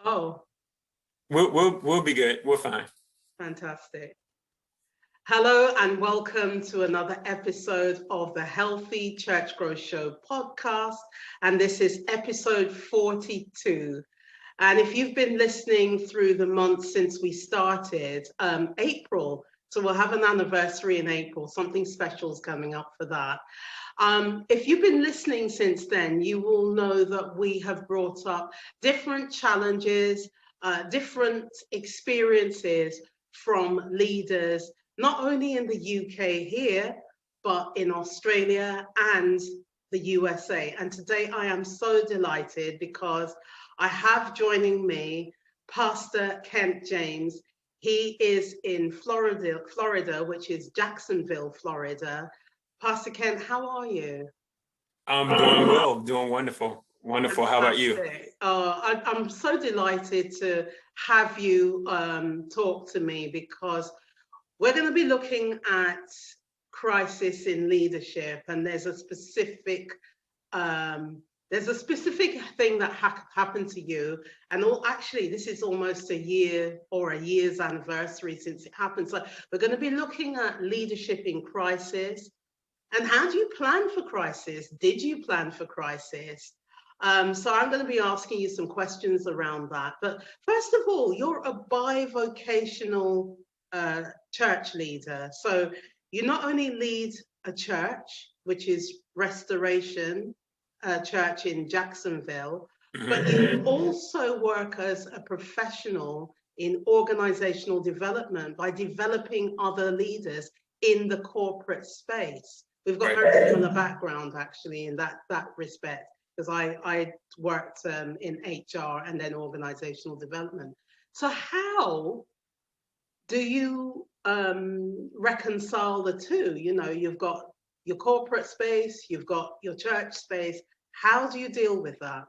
Oh, We'll be good. We're fine. fantastic. Hello and welcome to another episode of the Healthy Church Growth Show podcast. And this is episode 42. And if you've been listening through the months since we started, April, so we'll have an anniversary in April, something special is coming up for that. If you've been listening since then, you will know that we have brought up different challenges, different experiences from leaders, not only in the UK here, but in Australia and the USA. And today I am so delighted because I have joining me Pastor Kent James. He is in Florida, which is Jacksonville, Florida. Pastor Kent, how are you? I'm doing well, doing wonderful. Wonderful. How about you? I'm so delighted to have you talk to me because we're going to be looking at crisis in leadership, and there's a specific thing that happened to you, and actually this is almost a year or a year's anniversary since it happened. So we're going to be looking at leadership in crisis, and how do you plan for crisis? Did you plan for crisis? So I'm going to be asking you some questions around that. But first of all, you're a bivocational church leader. So you not only lead a church, which is Restoration Church in Jacksonville, but you also work as a professional in organizational development by developing other leaders in the corporate space. We've got very similar background actually in that respect, because I worked in HR and then organizational development. So how do you reconcile the two? You know, you've got your corporate space, you've got your church space. How do you deal with that?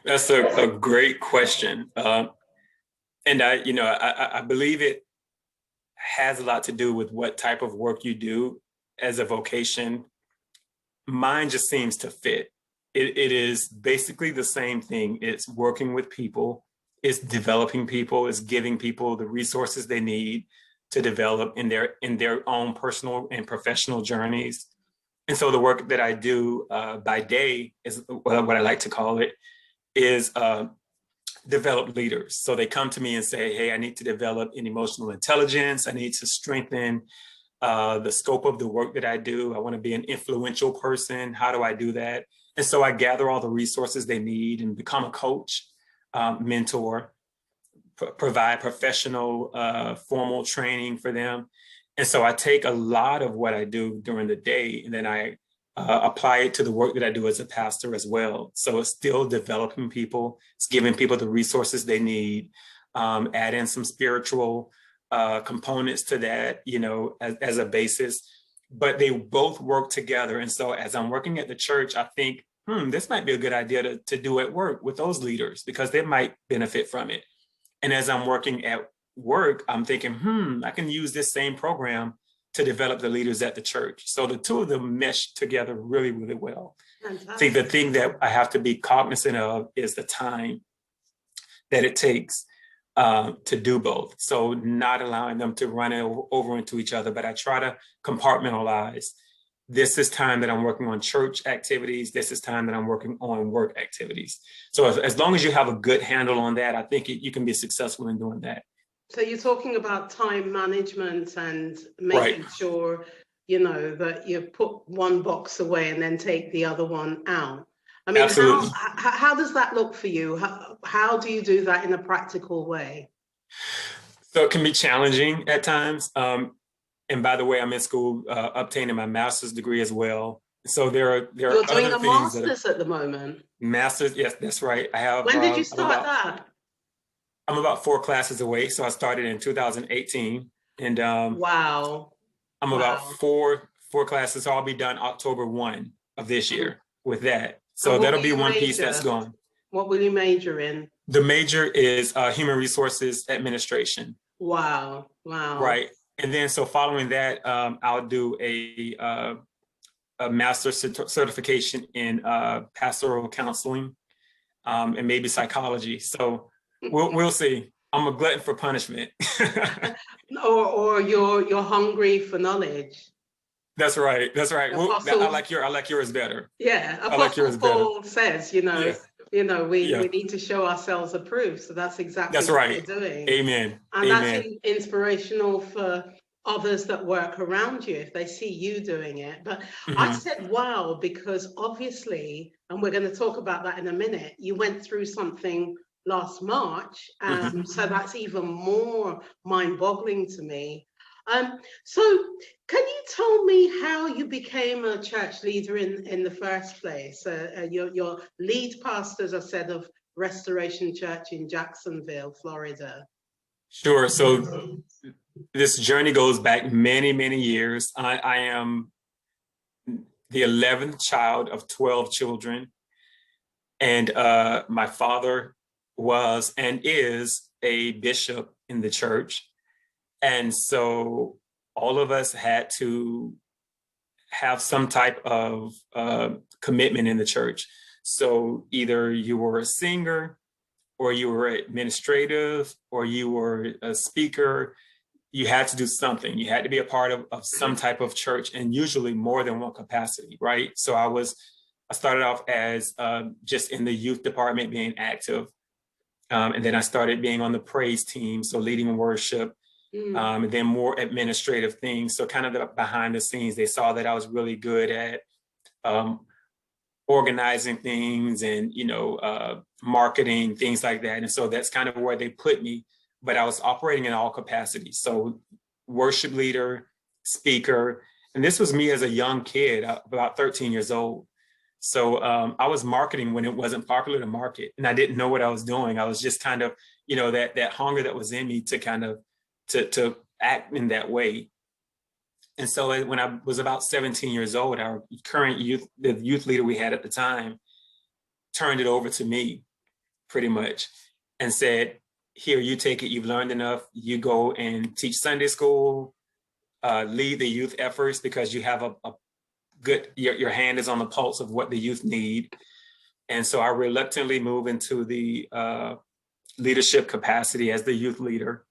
That's a great question. And I believe it has a lot to do with what type of work you do as a vocation. Mine just seems to fit. It is basically the same thing. It's working with people, it's developing people, it's giving people the resources they need to develop in their own personal and professional journeys. And so the work that I do by day is what I like to call it, is develop leaders. So they come to me and say, hey, I need to develop an emotional intelligence. I need to strengthen the scope of the work that I do. I want to be an influential person. How do I do that? And so I gather all the resources they need and become a coach, mentor, provide professional, formal training for them. And so I take a lot of what I do during the day, and then I apply it to the work that I do as a pastor as well. So it's still developing people, it's giving people the resources they need, add in some spiritual components to that, as a basis, but they both work together. And so as I'm working at the church, I think, this might be a good idea to do at work with those leaders because they might benefit from it. And as I'm working at work, I'm thinking, I can use this same program to develop the leaders at the church. So the two of them mesh together really, really well. Fantastic. See, the thing that I have to be cognizant of is the time that it takes to do both. So not allowing them to run over into each other, but I try to compartmentalize. This is time that I'm working on church activities. This is time that I'm working on work activities. So as long as you have a good handle on that, I think you can be successful in doing that. So you're talking about time management and making sure, that you put one box away and then take the other one out. I mean, how does that look for you? How do you do that in a practical way? So it can be challenging at times. And by the way, I'm in school obtaining my master's degree as well. So there are You're doing other a things master's at the moment. Master's, yes, that's right. I have. When did you start that? I'm about 4 classes away, so I started in 2018, and wow. I'm about four classes. So I'll be done October 1 of this year with that. So that'll be one piece that's gone. What will you major in? The major is Human Resources Administration. Wow. Right. And then so following that, I'll do a master's certification in pastoral counseling. and maybe psychology. So we'll see. I'm a glutton for punishment. or you're hungry for knowledge. That's right. That's right. Well, Apostle, I like yours better. yeah, I like Apostle yours better. Paul says, Yeah. we Yeah. need to show ourselves approved. So that's exactly That's what right. you're doing. Amen. And that's Amen. inspirational for others that work around you if they see you doing it. But I Mhm. said, wow, because obviously, and we're going to talk about that in a minute, you went through something last March. Mhm. So that's even more mind-boggling to me. So can you tell me how you became a church leader in the first place? Your lead pastor, as I said, of Restoration Church in Jacksonville, Florida. Sure. So this journey goes back many, many years. I am the 11th child of 12 children. And my father was and is a bishop in the church. And so all of us had to have some type of commitment in the church. So either you were a singer, or you were administrative, or you were a speaker. You had to do something. You had to be a part of some type of church, and usually more than one capacity, right? So I started off as just in the youth department being active. And then I started being on the praise team, so leading worship, and then more administrative things. So kind of the behind the scenes, they saw that I was really good at organizing things and, marketing, things like that. And so that's kind of where they put me, but I was operating in all capacities. So worship leader, speaker, and this was me as a young kid, about 13 years old. So I was marketing when it wasn't popular to market, and I didn't know what I was doing. I was just kind of, that hunger that was in me to kind of to act in that way. And so when I was about 17 years old, our the youth leader we had at the time, turned it over to me pretty much and said, here, you take it. You've learned enough. You go and teach Sunday school, lead the youth efforts, because you have a good, your hand is on the pulse of what the youth need. And so I reluctantly moved into the leadership capacity as the youth leader.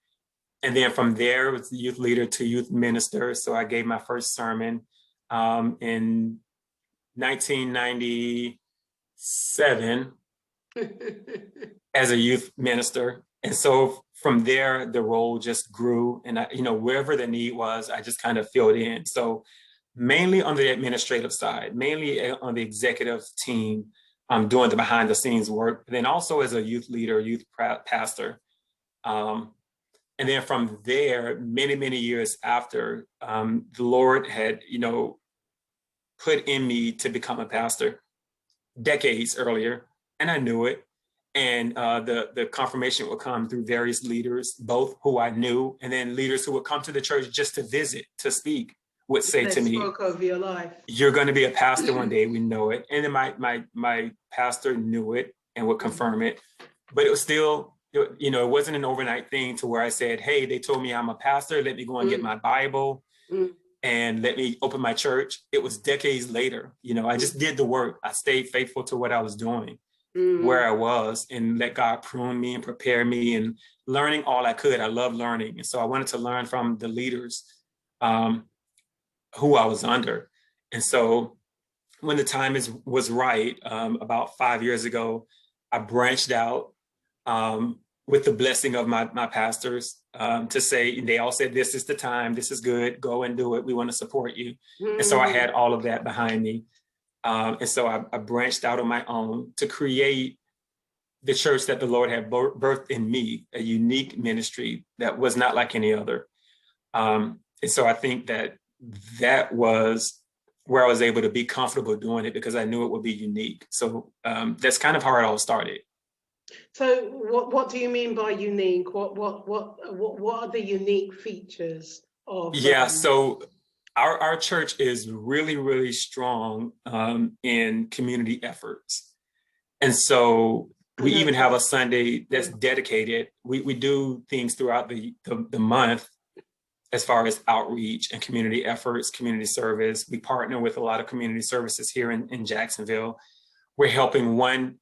And then from there, it was the youth leader to youth minister. So I gave my first sermon in 1997 as a youth minister. And so from there, the role just grew. And wherever the need was, I just kind of filled in. So mainly on the administrative side, mainly on the executive team, doing the behind the scenes work. And then also as a youth leader, youth pastor. And then from there, many, many years after, the Lord had, put in me to become a pastor decades earlier, and I knew it. And the confirmation would come through various leaders, both who I knew, and then leaders who would come to the church just to visit, to speak, would say to me, spoke over your life. You're going to be a pastor one day. We know it. And then my pastor knew it and would confirm it. But it was still, it wasn't an overnight thing to where I said, hey, they told me I'm a pastor. Let me go and get my Bible and let me open my church. It was decades later. I just did the work. I stayed faithful to what I was doing, where I was, and let God prune me and prepare me, and learning all I could. I love learning. And so I wanted to learn from the leaders who I was under. And so when the time was right, about 5 years ago, I branched out with the blessing of my pastors to say, they all said, this is the time, this is good, go and do it. We want to support you. And so I had all of that behind me. And so I branched out on my own to create the church that the Lord had birthed in me, a unique ministry that was not like any other. And so I think that was where I was able to be comfortable doing it, because I knew it would be unique. So that's kind of how it all started. So what do you mean by unique? What are the unique features of? Yeah, so our church is really, really strong in community efforts. And so we even have a Sunday that's dedicated. We do things throughout the month as far as outreach and community efforts, community service. We partner with a lot of community services here in Jacksonville. We're helping one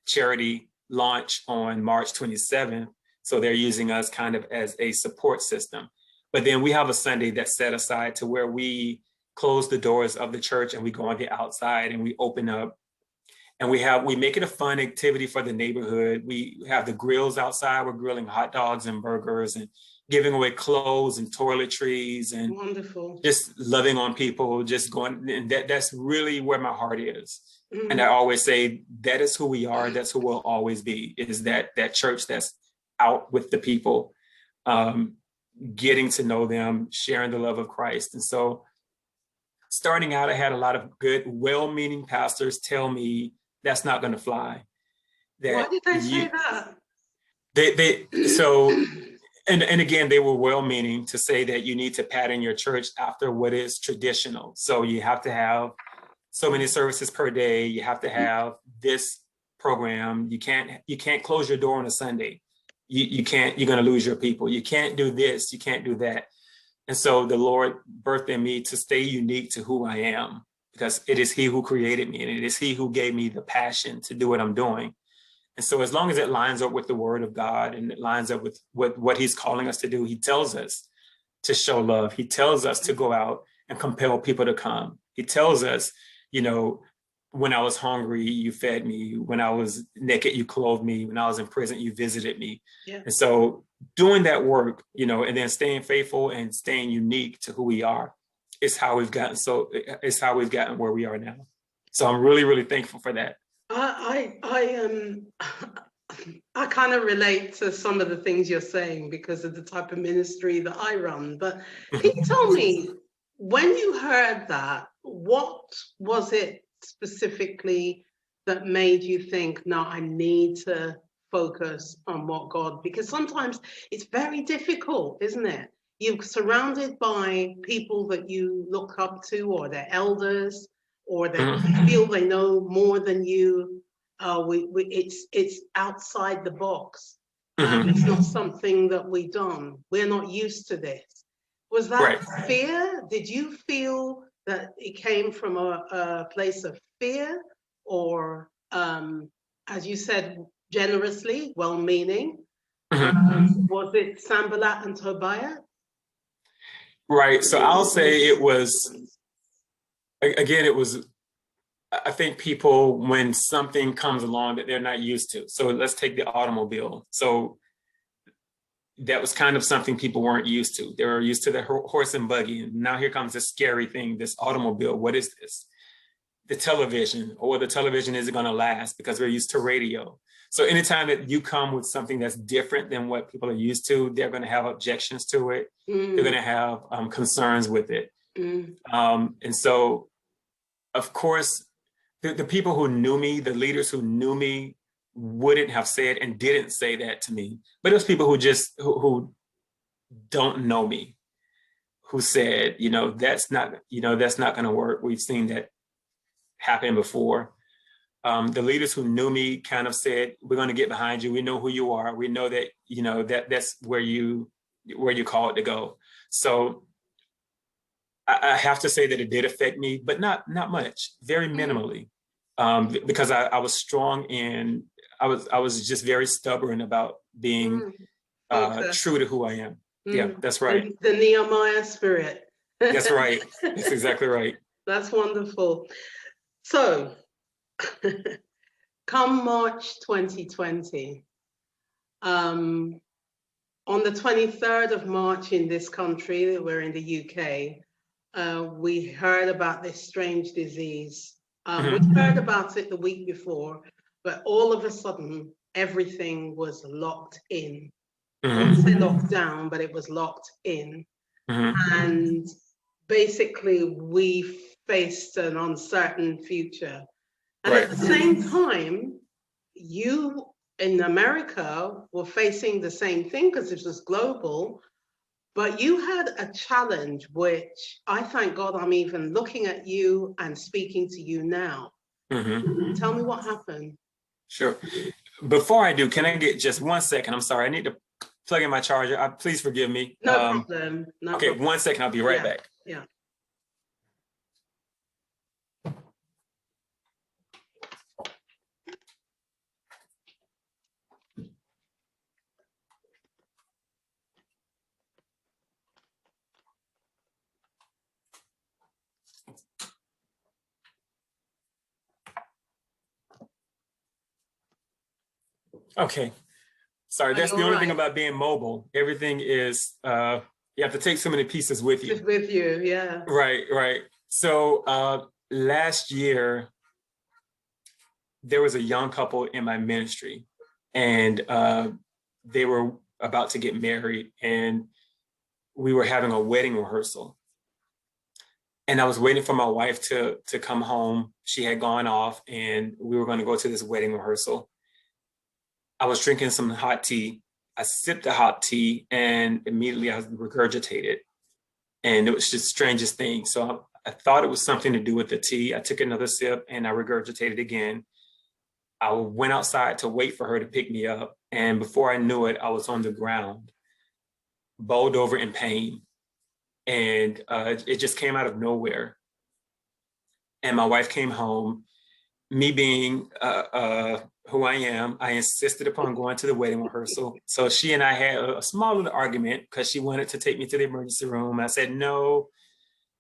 charity launch on March 27th. So they're using us kind of as a support system. But then we have a Sunday that's set aside to where we close the doors of the church and we go on the outside and we open up and we make it a fun activity for the neighborhood. We have the grills outside. We're grilling hot dogs and burgers and giving away clothes and toiletries and wonderful, just loving on people, just going. And that's really where my heart is. Mm. And I always say that is who we are. That's who we'll always be, is that church that's out with the people, getting to know them, sharing the love of Christ. And so starting out, I had a lot of good, well-meaning pastors tell me that's not going to fly. Why did they say that? And again, they were well-meaning to say that you need to pattern your church after what is traditional. So you have to have so many services per day. You have to have this program. You can't close your door on a Sunday. You're going to lose your people. You can't do this. You can't do that. And so the Lord birthed in me to stay unique to who I am, because it is He who created me and it is He who gave me the passion to do what I'm doing. And so as long as it lines up with the Word of God and it lines up with what He's calling us to do, He tells us to show love. He tells us to go out and compel people to come. He tells us, when I was hungry, you fed me. When I was naked, you clothed me. When I was in prison, you visited me. Yeah. And so doing that work, and then staying faithful and staying unique to who we are is how we've gotten. So it's how we've gotten where we are now. So I'm really, really thankful for that. I kind of relate to some of the things you're saying because of the type of ministry that I run. But can you tell me, when you heard that, what was it specifically that made you think, no, I need to focus on what God, because sometimes it's very difficult, isn't it? You're surrounded by people that you look up to, or they're elders, or that you feel they know more than you. It's outside the box. It's not something that we've done. We're not used to this. Was that right. Fear? Did you feel that it came from a place of fear, or, as you said, generously, well-meaning? Was it Sanballat and Tobiah? Right. So I'll say it was, again, I think people, when something comes along that they're not used to. So let's take the automobile. So that was kind of something people weren't used to. They were used to the horse and buggy. And now here comes this scary thing, this automobile. What is this? The television, or the television isn't going to last because we're used to radio. So anytime that you come with something that's different than what people are used to, they're going to have objections to it. They're going to have concerns with it. And so, of course, the people who knew me, the leaders who knew me, wouldn't have said and didn't say that to me. But it was people who don't know me, who said, that's not going to work. We've seen that happen before. The leaders who knew me kind of said, we're going to get behind you. We know who you are. We know that, that's where you're called to go. So I have to say that it did affect me, but not much, very minimally, because I was strong in, I was just very stubborn about being true to who I am. Yeah, that's right. The Nehemiah spirit. That's right. That's exactly right. That's wonderful. So, come March 2020, on the 23rd of March in this country, we're in the UK, we heard about this strange disease. We heard about it the week before, but all of a sudden, everything was locked in. I won't say locked down, but it was locked in. And basically, we faced an uncertain future. And at the same time, you in America were facing the same thing because this was global, but you had a challenge, which I thank God I'm even looking at you and speaking to you now. Tell me what happened. Sure. Before I do, can I get just 1 second? I'm sorry, I need to plug in my charger. Please forgive me. No problem. No okay, problem. 1 second, I'll be right back. Yeah. Okay. Sorry, Are that's you the all only thing right? about being mobile. Everything is, you have to take so many pieces with you. Just with you, yeah. Right, right. So last year, there was a young couple in my ministry, and they were about to get married, and we were having a wedding rehearsal. And I was waiting for my wife to come home. She had gone off, and we were going to go to this wedding rehearsal. I was drinking some hot tea. I sipped the hot tea, and immediately I regurgitated. And it was just the strangest thing. So I thought it was something to do with the tea. I took another sip and I regurgitated again. I went outside to wait for her to pick me up. And before I knew it, I was on the ground, bowled over in pain. And it just came out of nowhere. And my wife came home. Me being who I am, I insisted upon going to the wedding rehearsal. So she and I had a small little argument because she wanted to take me to the emergency room. I said, no,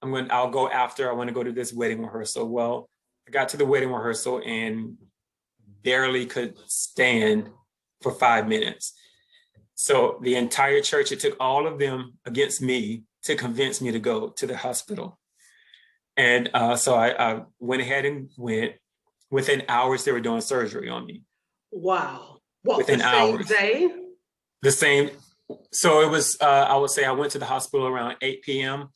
I'll go after. I want to go to this wedding rehearsal. Well, I got to the wedding rehearsal and barely could stand for 5 minutes. So the entire church, it took all of them against me to convince me to go to the hospital. And so I went ahead and went. Within hours, they were doing surgery on me. Wow. What, the Within same hours. day? The same. So it was, I would say I went to the hospital around 8 p.m.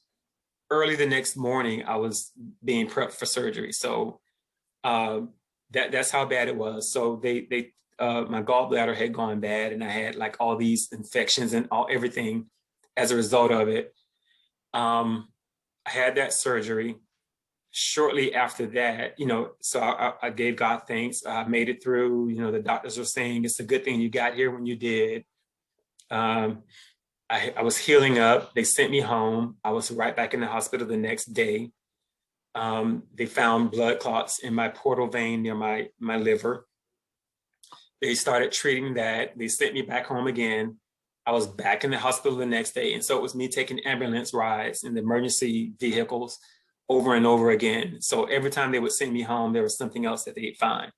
Early the next morning, I was being prepped for surgery. So that's how bad it was. So my gallbladder had gone bad, and I had like all these infections and everything as a result of it. I had that surgery. Shortly after that, so I gave God thanks. I made it through. The doctors were saying it's a good thing you got here when you did. I was healing up. They sent me home. I was right back in the hospital the next day. They found blood clots in my portal vein near my liver. They started treating that. They sent me back home again. I was back in the hospital the next day. And so it was me taking ambulance rides in the emergency vehicles over and over again. So every time they would send me home, there was something else that they'd find.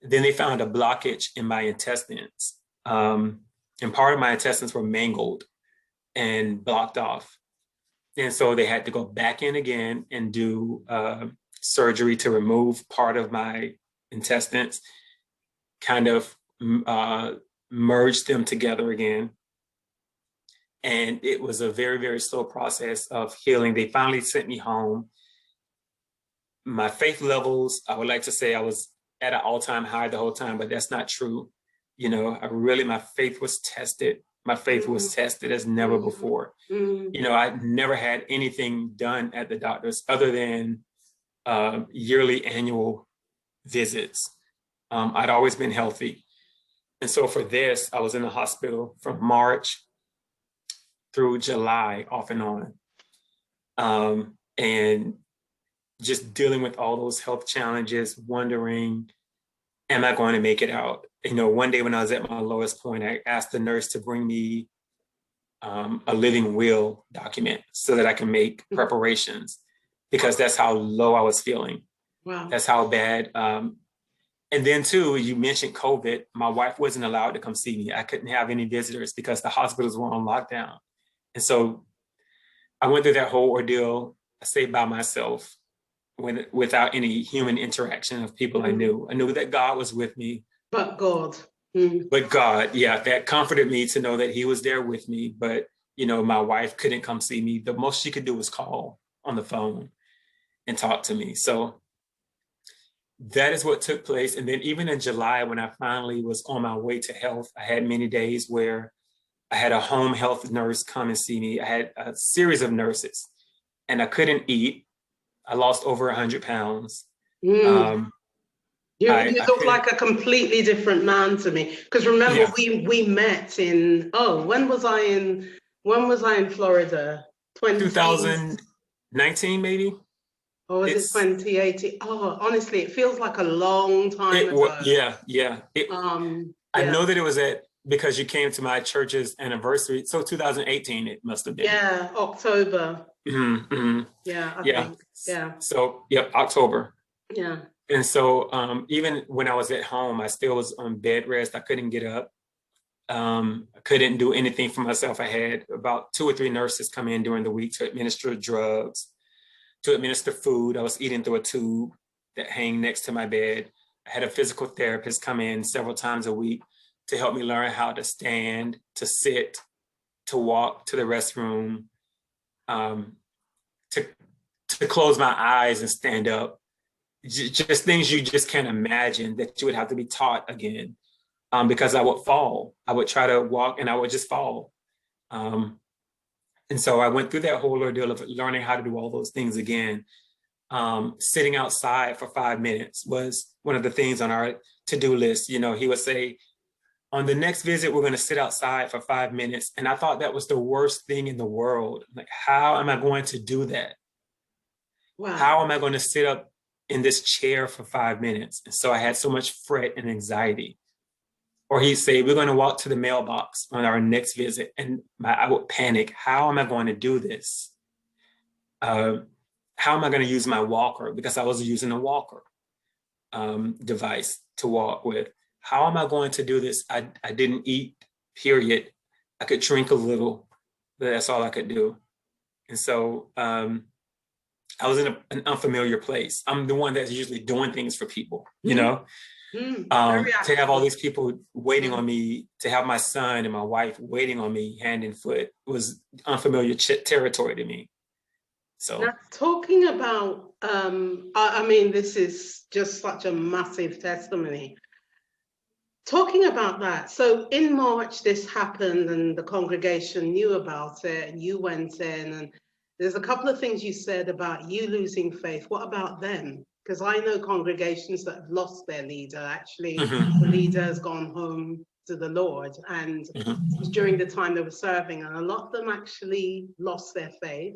Then they found a blockage in my intestines. And part of my intestines were mangled and blocked off. And so they had to go back in again and do surgery to remove part of my intestines, kind of merge them together again. And it was a very, very slow process of healing. They finally sent me home. My faith levels, I would like to say I was at an all-time high the whole time, but that's not true. My faith was tested. My faith was tested as never before. I never had anything done at the doctor's other than yearly annual visits. I'd always been healthy. And so for this, I was in the hospital from March through July, off and on. And just dealing with all those health challenges, wondering, am I going to make it out? One day when I was at my lowest point, I asked the nurse to bring me a living will document so that I can make preparations, because that's how low I was feeling. Wow. That's how bad. And then too, you mentioned COVID. My wife wasn't allowed to come see me. I couldn't have any visitors because the hospitals were on lockdown. And so I went through that whole ordeal, I say by myself, without any human interaction of people I knew. I knew that God was with me. But God. But God, yeah, that comforted me to know that he was there with me. But, my wife couldn't come see me. The most she could do was call on the phone and talk to me. So that is what took place. And then even in July, when I finally was on my way to health, I had many days where I had a home health nurse come and see me. I had a series of nurses, and I couldn't eat. I lost over 100 pounds. You I look like a completely different man to me. Because remember, we met in, when was I in Florida? 2019, maybe? Or was it 2018? Oh, honestly, it feels like a long time ago. Yeah. I Yeah. know that it was because you came to my church's anniversary. So 2018, it must have been. Yeah, October. Mm-hmm. Yeah, I think. Yeah. So, yep, October. Yeah. And so even when I was at home, I still was on bed rest. I couldn't get up. I couldn't do anything for myself. I had about 2 or 3 nurses come in during the week to administer drugs, to administer food. I was eating through a tube that hang next to my bed. I had a physical therapist come in several times a week to help me learn how to stand, to sit, to walk to the restroom, to close my eyes and stand up. Just things you just can't imagine that you would have to be taught again, because I would fall. I would try to walk and I would just fall. And so I went through that whole ordeal of learning how to do all those things again. Sitting outside for 5 minutes was one of the things on our to-do list. You know, he would say, on the next visit, we're going to sit outside for 5 minutes. And I thought that was the worst thing in the world. Like, how am I going to do that? Wow. How am I going to sit up in this chair for 5 minutes? And so I had so much fret and anxiety. Or he'd say, we're going to walk to the mailbox on our next visit. And I would panic. How am I going to do this? How am I going to use my walker? Because I was using a walker device to walk with. How am I going to do this? I didn't eat, period. I could drink a little, but that's all I could do. And so I was in an unfamiliar place. I'm the one that's usually doing things for people, you know? To have all these people waiting on me, to have my son and my wife waiting on me hand and foot was unfamiliar territory to me. So now, talking about, I mean, this is just such a massive testimony. Talking about that, so in March this happened and the congregation knew about it and you went in, and there's a couple of things you said about you losing faith. What about them? Because I know congregations that have lost their leader. Actually, the leader has gone home to the Lord, and it was during the time they were serving, and a lot of them actually lost their faith.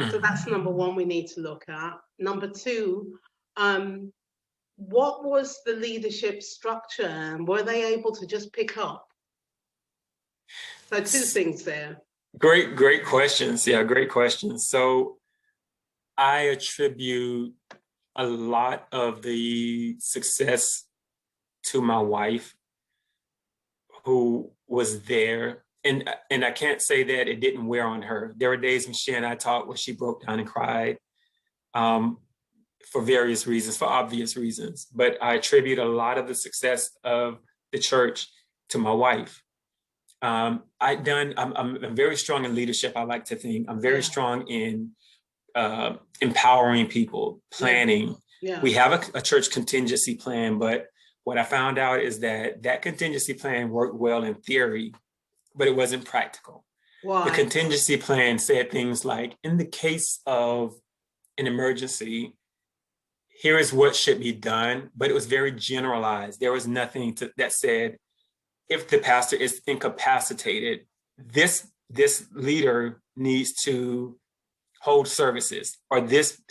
So that's number one we need to look at. Number two, what was the leadership structure, and were they able to just pick up? So 2 things there. Great questions. Yeah, great questions. So I attribute a lot of the success to my wife, who was there. And I can't say that it didn't wear on her. There were days when she and I talked where she broke down and cried for various reasons, for obvious reasons. But I attribute a lot of the success of the church to my wife. I'm very strong in leadership, I like to think. I'm very strong in empowering people, planning. Yeah. We have a church contingency plan, but what I found out is that contingency plan worked well in theory, but it wasn't practical. Why? The contingency plan said things like, in the case of an emergency, here is what should be done, but it was very generalized. There was nothing that said, if the pastor is incapacitated, this leader needs to hold services, or this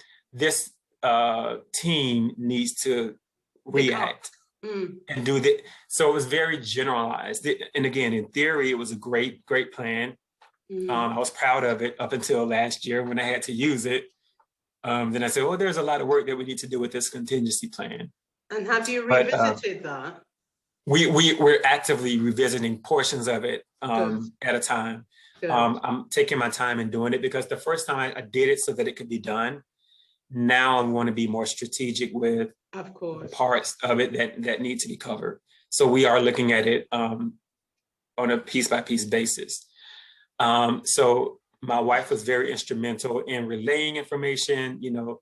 team needs to react and do that. So it was very generalized. And again, in theory, it was a great plan. I was proud of it up until last year when I had to use it. Then I said, well, there's a lot of work that we need to do with this contingency plan. And have you revisited that? We're actively revisiting portions of it at a time. I'm taking my time and doing it, because the first time I did it so that it could be done. Now I want to be more strategic with the parts of it that need to be covered. So we are looking at it on a piece by piece basis. So my wife was very instrumental in relaying information. You know,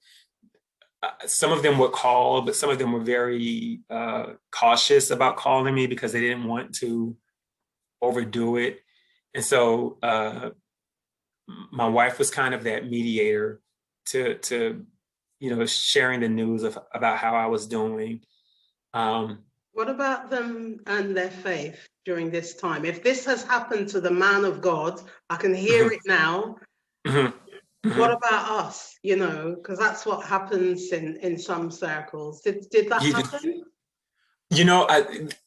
some of them would call, but some of them were very cautious about calling me because they didn't want to overdo it. And so my wife was kind of that mediator to sharing the news about how I was doing. What about them and their faith during this time? If this has happened to the man of God, I can hear it now. What about us? You know, because that's what happens in some circles. Did that happen? You know,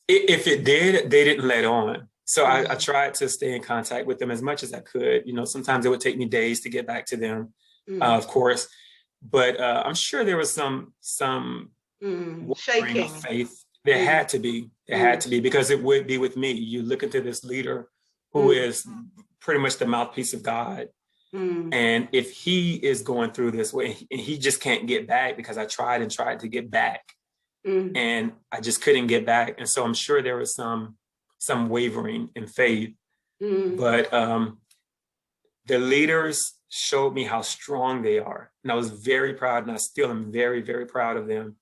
if it did, they didn't let on. So I tried to stay in contact with them as much as I could. You know, sometimes it would take me days to get back to them, of course. But I'm sure there was some wavering of Shaking. faith. There had to be. There had to be, because it would be with me. You look into this leader who is pretty much the mouthpiece of God. And if he is going through this way and he just can't get back, because I tried and tried to get back and I just couldn't get back. And so I'm sure there was some wavering in faith, but the leaders showed me how strong they are. And I was very proud, and I still am very, very proud of them.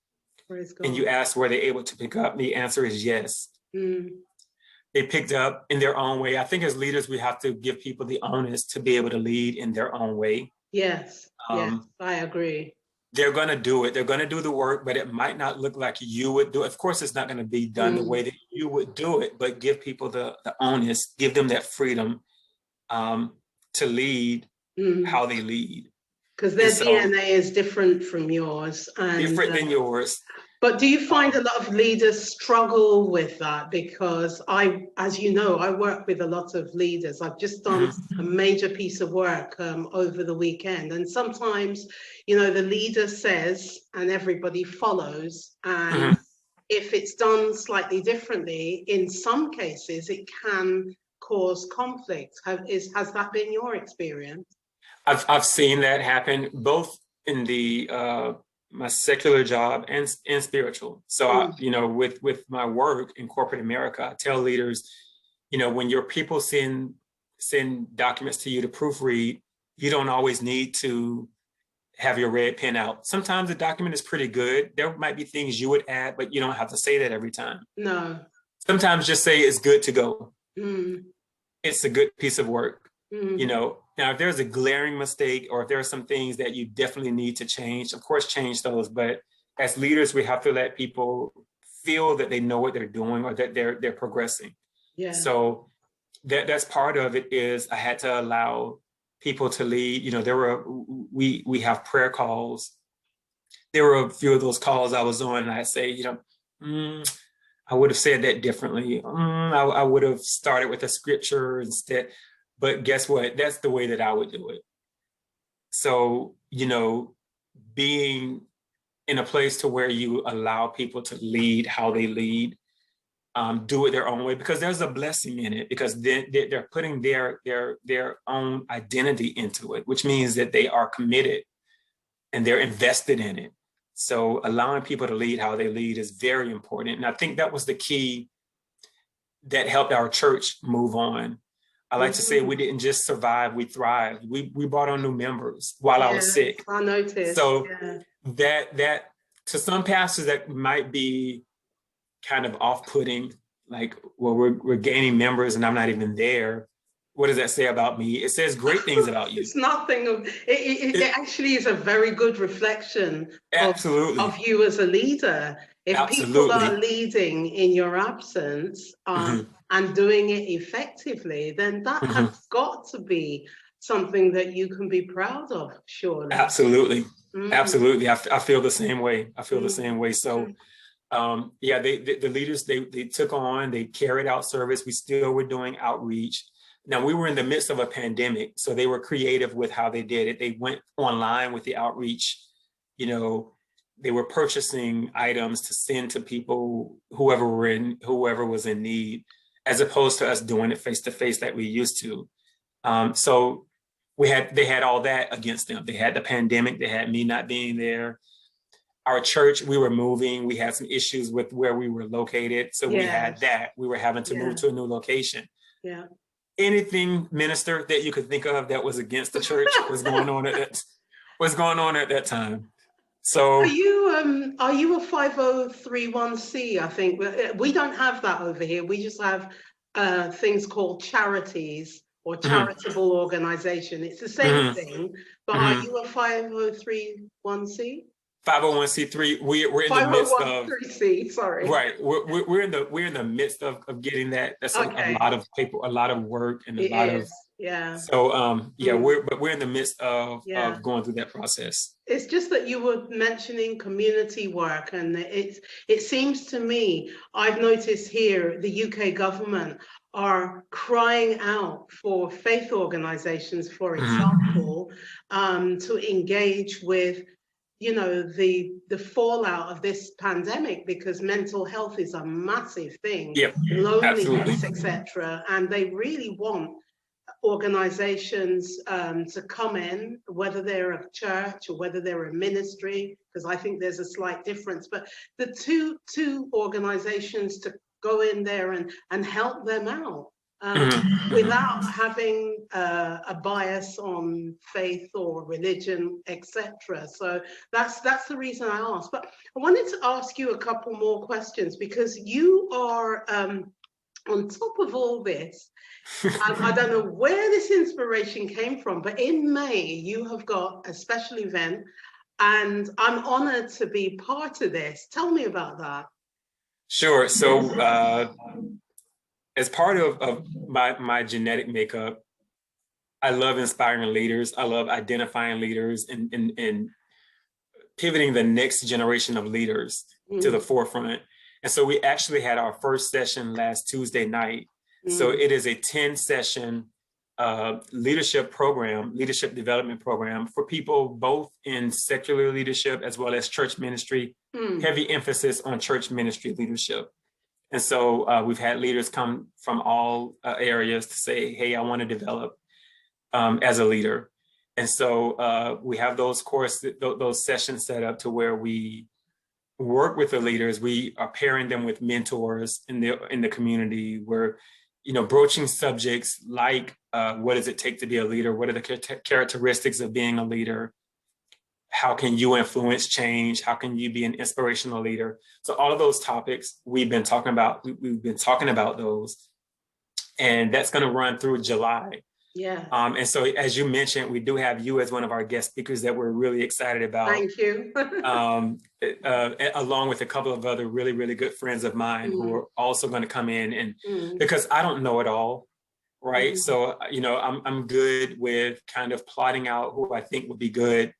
Praise God. And you asked, were they able to pick up? The answer is yes. They picked up in their own way. I think as leaders, we have to give people the onus to be able to lead in their own way. Yes, yes, I agree. They're going to do it. They're going to do the work, but it might not look like you would do it. Of course, it's not going to be done the way that you would do it, but give people the onus, give them that freedom to lead how they lead. Because their DNA is different from yours. And, different than yours. But do you find a lot of leaders struggle with that? Because as you know, I work with a lot of leaders. I've just done a major piece of work over the weekend. And sometimes, you know, the leader says and everybody follows. And if it's done slightly differently, in some cases, it can cause conflict. Has that been your experience? I've seen that happen both in the my secular job and spiritual. So, I, you know, with my work in corporate America, I tell leaders, you know, when your people send documents to you to proofread, you don't always need to have your red pen out. Sometimes the document is pretty good. There might be things you would add, but you don't have to say that every time. No. Sometimes just say it's good to go. It's a good piece of work. You know, now if there's a glaring mistake or if there are some things that you definitely need to change, of course, change those. But as leaders, we have to let people feel that they know what they're doing or that they're progressing. Yeah. So that's part of it. Is I had to allow people to lead. You know, we have prayer calls. There were a few of those calls I was on, and I say, you know, I would have said that differently. I would have started with a scripture instead. But guess what? That's the way that I would do it. So, you know, being in a place to where you allow people to lead how they lead, do it their own way, because there's a blessing in it, because they're putting their own identity into it, which means that they are committed and they're invested in it. So allowing people to lead how they lead is very important. And I think that was the key that helped our church move on. I like to say we didn't just survive, we thrived. We brought on new members while I was sick. I noticed. So that to some pastors that might be kind of off-putting, like, well, we're gaining members and I'm not even there. What does that say about me? It says great things about you. It's nothing. It actually is a very good reflection of you as a leader. If people are leading in your absence and doing it effectively, then that has got to be something that you can be proud of, surely. Absolutely. Absolutely. I feel the same way. I feel the same way. So, the leaders, they took on, they carried out service. We still were doing outreach. Now, we were in the midst of a pandemic, so they were creative with how they did it. They went online with the outreach. You know, they were purchasing items to send to people, whoever was in need, as opposed to us doing it face to face like we used to. So they had all that against them. They had the pandemic. They had me not being there. Our church, we were moving. We had some issues with where we were located. So we had that. We were having to move to a new location. Yeah. Anything, minister, that you could think of that was against the church was going on at that time. So are you a 5031C? I think we don't have that over here. We just have things called charities or charitable organization. It's the same thing, but are you a 5031C? 501c3. We're in the midst of 501c3. Sorry. Right. We're in the midst of getting that. That's a lot of people, a lot of work, and a lot of So we're in the midst of going through that process. It's just that you were mentioning community work, and it seems to me, I've noticed here the UK government are crying out for faith organizations, for example, to engage with you know, the fallout of this pandemic, because mental health is a massive thing, Yep, absolutely. loneliness, etc. And they really want organizations to come in, whether they're a church or whether they're a ministry, because I think there's a slight difference, but the two organizations to go in there and help them out without having a bias on faith or religion, etc. So that's the reason I asked. But I wanted to ask you a couple more questions, because you are on top of all this. I don't know where this inspiration came from, but in May you have got a special event, and I'm honored to be part of this. Tell me about that. Sure. So as part of my genetic makeup, I love inspiring leaders. I love identifying leaders and pivoting the next generation of leaders to the forefront. And so we actually had our first session last Tuesday night. So it is a 10-session leadership program, leadership development program for people both in secular leadership as well as church ministry, heavy emphasis on church ministry leadership. And so we've had leaders come from all areas to say, hey, I want to develop as a leader. And so we have those sessions set up to where we work with the leaders. We are pairing them with mentors in the community. We're, broaching subjects like what does it take to be a leader? What are the characteristics of being a leader? How can you influence change? How can you be an inspirational leader? So all of those topics we've been talking about. We've been talking about those, and that's going to run through July. Yeah. And so, as you mentioned, we do have you as one of our guest speakers that we're really excited about. Thank you. Along with a couple of other really, really good friends of mine who are also going to come in, and because I don't know it all, right? So, I'm good with kind of plotting out who I think would be good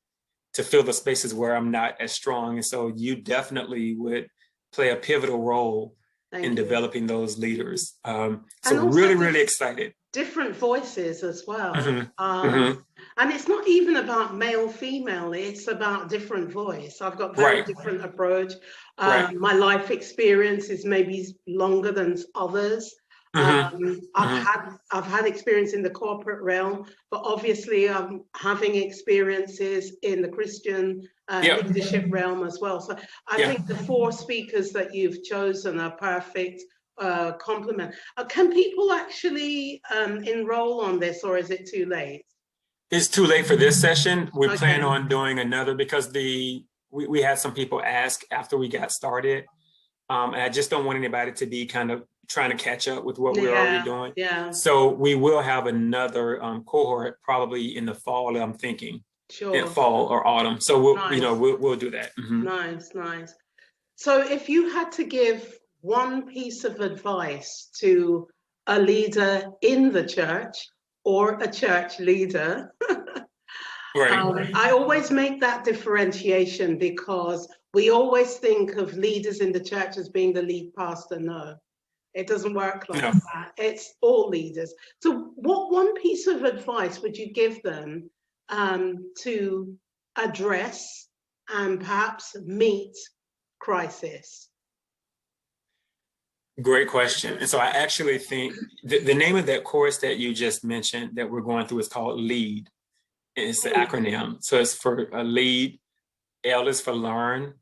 to fill the spaces where I'm not as strong. And so you definitely would play a pivotal role in developing those leaders. So really, really excited. Different voices as well. And it's not even about male, female, it's about different voice. I've got very different approach. My life experience is maybe longer than others. I've had experience in the corporate realm, but obviously I'm having experiences in the Christian leadership realm as well. So I think the 4 speakers that you've chosen are perfect complement. Can people actually enroll on this, or is it too late? It's too late for this session. We plan on doing another because we had some people ask after we got started. And I just don't want anybody to be kind of trying to catch up with what we're already doing. So we will have another cohort probably in the fall, I'm thinking. In fall or autumn. So we'll do that. Nice. So if you had to give one piece of advice to a leader in the church or a church leader, I always make that differentiation because we always think of leaders in the church as being the lead pastor. No, it doesn't work like that. It's all leaders. So what one piece of advice would you give them to address and perhaps meet crisis? Great question. And so I actually think the name of that course that you just mentioned that we're going through is called LEAD. It's the acronym. So it's for lead, L is for learn,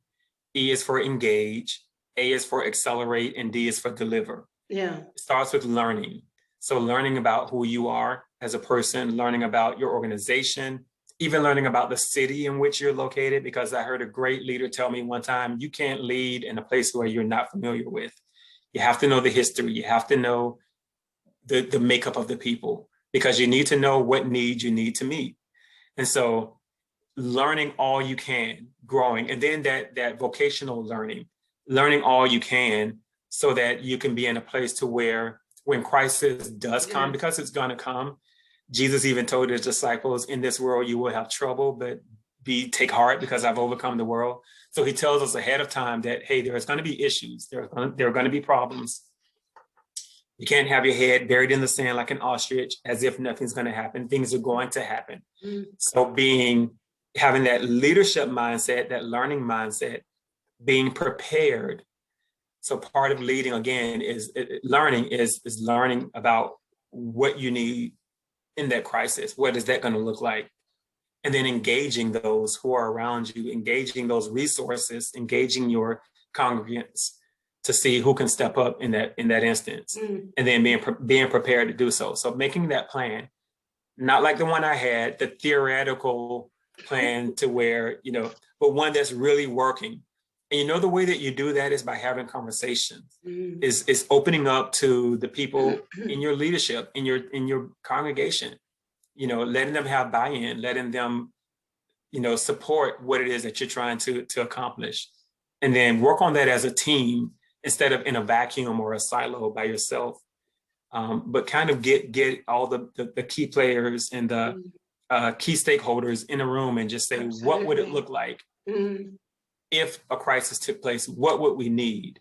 E is for engage, A is for accelerate, and D is for deliver. It starts with learning. So learning about who you are as a person, learning about your organization, even learning about the city in which you're located, because I heard a great leader tell me one time, you can't lead in a place where you're not familiar with. You have to know the history. You have to know the makeup of the people, because you need to know what needs you need to meet. And so learning all you can, growing, and then that vocational learning all you can so that you can be in a place to where when crisis does come, because it's going to come, Jesus even told his disciples, in this world you will have trouble, but take heart because I've overcome the world. So he tells us ahead of time that, hey, there's going to be issues. There are going to be problems. You can't have your head buried in the sand like an ostrich as if nothing's going to happen. Things are going to happen. So being having that leadership mindset, that learning mindset, being prepared. So part of leading, again, is learning about what you need in that crisis. What is that going to look like? And then engaging those who are around you, engaging those resources, engaging your congregants to see who can step up in that instance, and then being prepared to do so. So making that plan, not like the one I had, the theoretical plan to where, but one that's really working. And the way that you do that is by having conversations, is opening up to the people in your leadership, in your congregation, letting them have buy-in, letting them, support what it is that you're trying to accomplish. And then work on that as a team instead of in a vacuum or a silo by yourself. But kind of get all the key players and the key stakeholders in a room and just say, absolutely, what would it look like if a crisis took place? What would we need?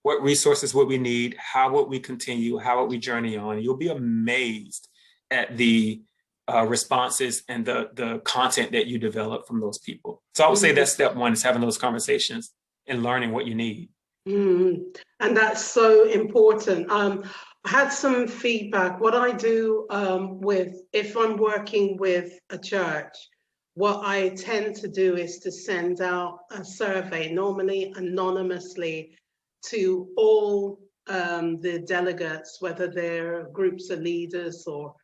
What resources would we need? How would we continue? How would we journey on? You'll be amazed at the responses and the content that you develop from those people. So I would say that's step one, is having those conversations and learning what you need. And that's so important. I had some feedback. What I do if I'm working with a church, what I tend to do is to send out a survey, normally anonymously, to all the delegates, whether they're groups of leaders or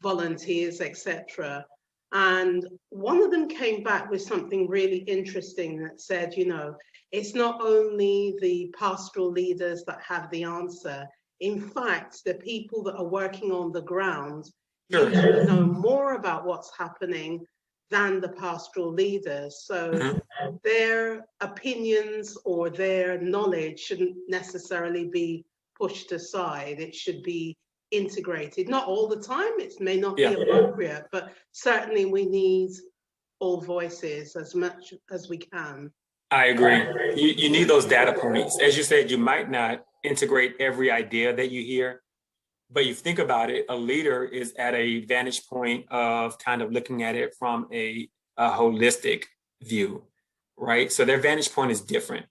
volunteers, etc. And one of them came back with something really interesting that said, it's not only the pastoral leaders that have the answer. In fact, the people that are working on the ground usually know more about what's happening than the pastoral leaders. So their opinions or their knowledge shouldn't necessarily be pushed aside. It should be integrated. Not all the time, it may not be appropriate, but certainly we need all voices as much as we can. I agree. You need those data points. As you said, you might not integrate every idea that you hear, but you think about it, a leader is at a vantage point of kind of looking at it from a holistic view, right? So their vantage point is different.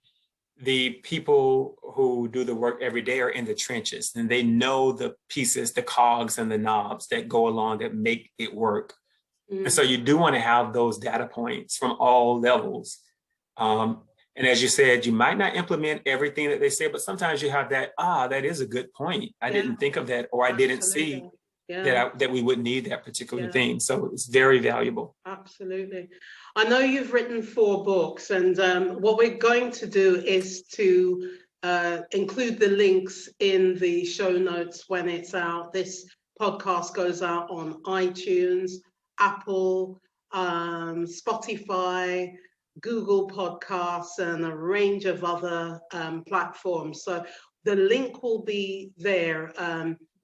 The people who do the work every day are in the trenches, and they know the pieces, the cogs and the knobs that go along that make it work. And so you do want to have those data points from all levels. And as you said, you might not implement everything that they say, but sometimes you have that, that is a good point. I didn't think of that, or I didn't see that we would need that particular thing. So it's very valuable. Absolutely. I know you've written 4 books, and what we're going to do is to include the links in the show notes when it's out. This podcast goes out on iTunes, Apple, Spotify, Google Podcasts, and a range of other platforms. So the link will be there,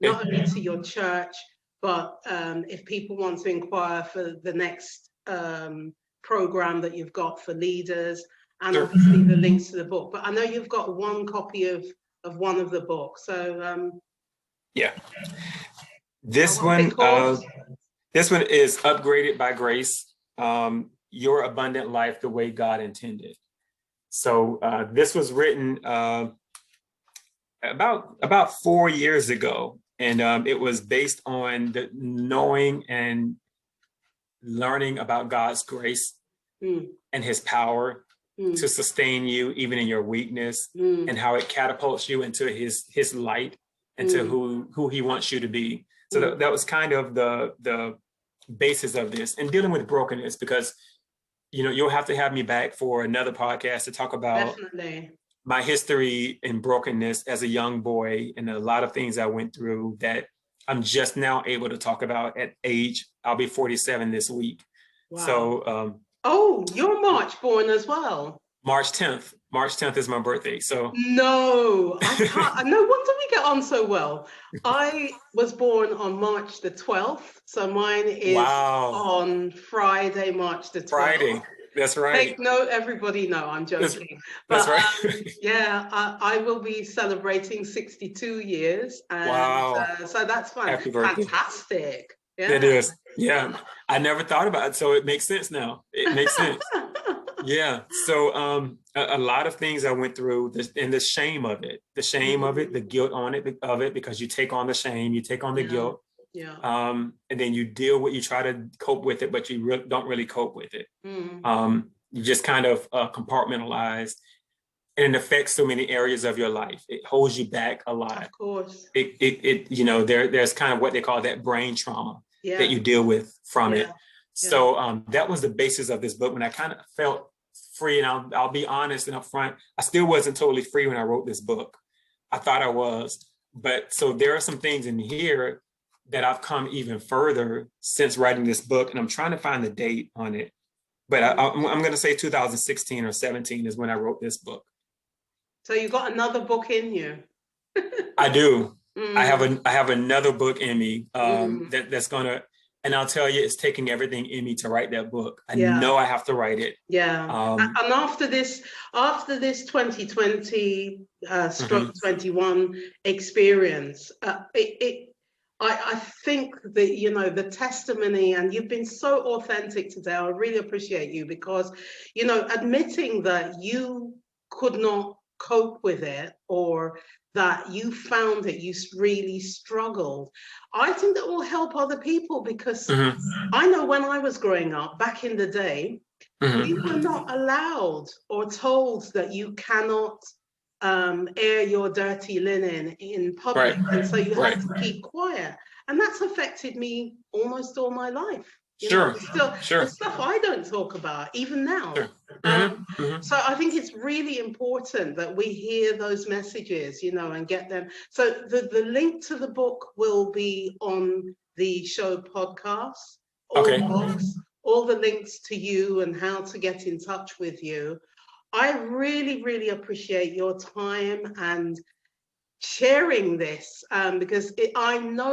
not only to your church, but if people want to inquire for the next program that you've got for leaders, and obviously the links to the book. But I know you've got one copy of one of the books. So this one is Upgraded by Grace. Your Abundant Life the Way God Intended. So this was written about 4 years ago, and it was based on the knowing and learning about God's grace and His power to sustain you even in your weakness, and how it catapults you into His light and to who He wants you to be. So that was kind of the basis of this, and dealing with brokenness, because you'll have to have me back for another podcast to talk about my history in brokenness as a young boy, and a lot of things I went through that I'm just now able to talk about at age. I'll be 47 this week. Wow. So, you're March born as well. March 10th. March 10th is my birthday. So no, I can't. No wonder we get on so well. I was born on March the 12th. So mine is on Friday, March the 12th. Friday. That's right. Take note, everybody. No, I'm joking. That's right. I will be celebrating 62 years. And, wow. So that's fun. Happy birthday. Fantastic. It is. Yeah. I never thought about it. So it makes sense now. It makes sense. Yeah. So a lot of things I went through this, and the shame of it, the guilt of it, because you take on the shame, you take on the guilt. Yeah. And then you try to cope with it, but you don't really cope with it. You just kind of compartmentalize, and it affects so many areas of your life. It holds you back a lot. Of course. There's kind of what they call that brain trauma that you deal with from it. So that was the basis of this book. When I kind of felt free, and I'll be honest and upfront, I still wasn't totally free when I wrote this book. I thought I was, but so there are some things in here that I've come even further since writing this book, and I'm trying to find the date on it. But I'm going to say 2016 or 17 is when I wrote this book. So you got another book in you. I do. I have another book in me that's gonna, and I'll tell you, it's taking everything in me to write that book. I know I have to write it. Yeah. And after this 2020 stroke 21 experience, I think that, the testimony, and you've been so authentic today. I really appreciate you, because, admitting that you could not cope with it, or that you found it, you really struggled. I think that will help other people, because I know when I was growing up back in the day, we were not allowed or told that you cannot air your dirty linen in public, and so you have to keep quiet. And that's affected me almost all my life. The stuff I don't talk about even now. So I think it's really important that we hear those messages, and get them. So the link to the book will be on the show podcast. All the links to you and how to get in touch with you. I really, really appreciate your time and sharing this, because I know